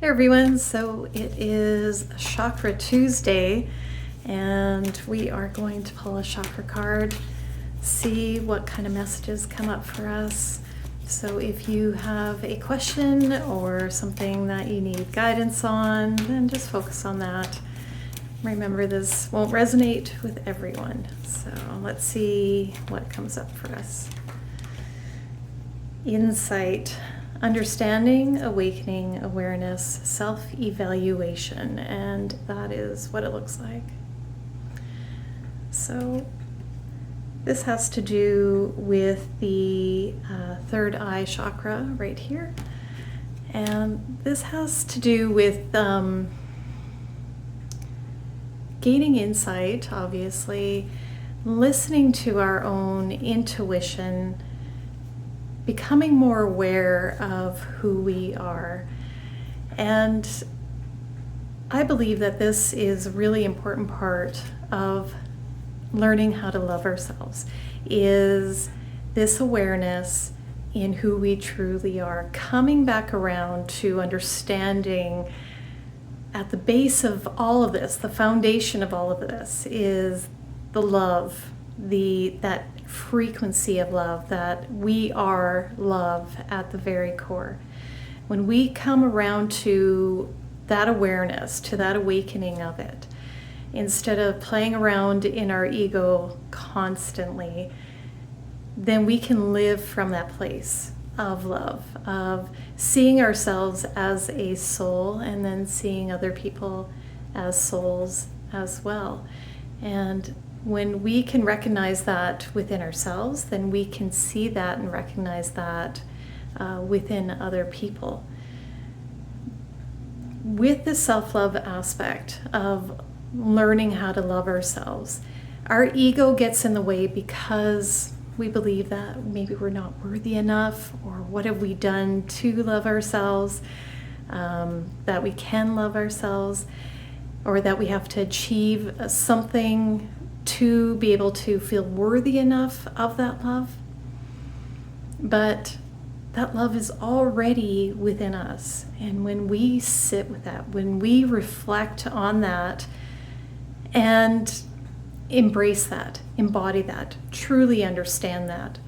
Hey everyone, so it is Chakra Tuesday and we are going to pull a chakra card, see what kind of messages come up for us. So if you have a question or something that you need guidance on, then just focus on that. Remember, this won't resonate with everyone. So let's see what comes up for us. Insight. Understanding, awakening, awareness, self-evaluation, and that is what it looks like. So this has to do with the third eye chakra right here, and this has to do with gaining insight, obviously, listening to our own intuition, becoming more aware of who we are. And I believe that this is a really important part of learning how to love ourselves, is this awareness in who we truly are, coming back around to understanding at the base of all of this, the foundation of all of this is the love, that frequency of love, that we are love at the very core. When we come around to that awareness, to that awakening of it, instead of playing around in our ego constantly, then we can live from that place of love, of seeing ourselves as a soul and then seeing other people as souls as well. And when we can recognize that within ourselves, then we can see that and recognize that within other people. With the self-love aspect of learning how to love ourselves, our ego gets in the way because we believe that maybe we're not worthy enough, or what have we done to love ourselves, that we can love ourselves, or that we have to achieve something to be able to feel worthy enough of that love. But that love is already within us. And when we sit with that, when we reflect on that and embrace that, embody that, truly understand that,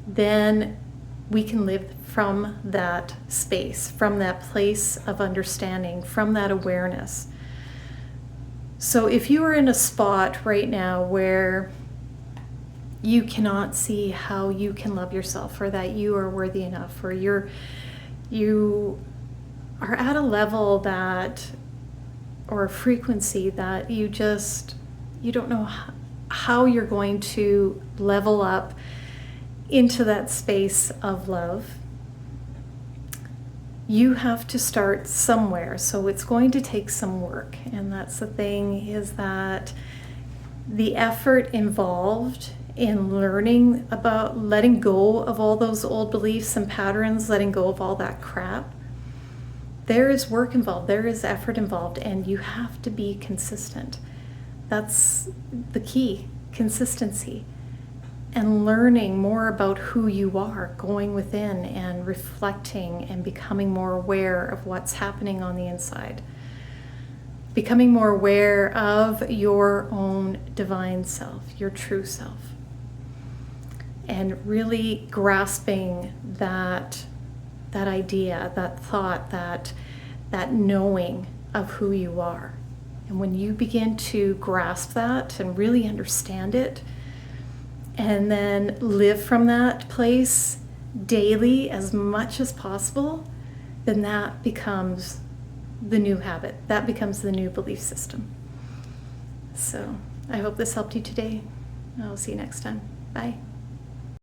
then we can live from that space, from that place of understanding, from that awareness. So if you are in a spot right now where you cannot see how you can love yourself, or that you are worthy enough, or you are at a level that, or a frequency that you don't know how you're going to level up into that space of love, you have to start somewhere. So it's going to take some work. And that's the thing, is that the effort involved in learning about letting go of all those old beliefs and patterns, letting go of all that crap, there is work involved, there is effort involved, and you have to be consistent. That's the key, consistency. And learning more about who you are, going within and reflecting and becoming more aware of what's happening on the inside. Becoming more aware of your own divine self, your true self. And really grasping that idea, that thought, that knowing of who you are. And when you begin to grasp that and really understand it, and then live from that place daily as much as possible, then that becomes the new habit. That becomes the new belief system. So I hope this helped you today. I'll see you next time. Bye.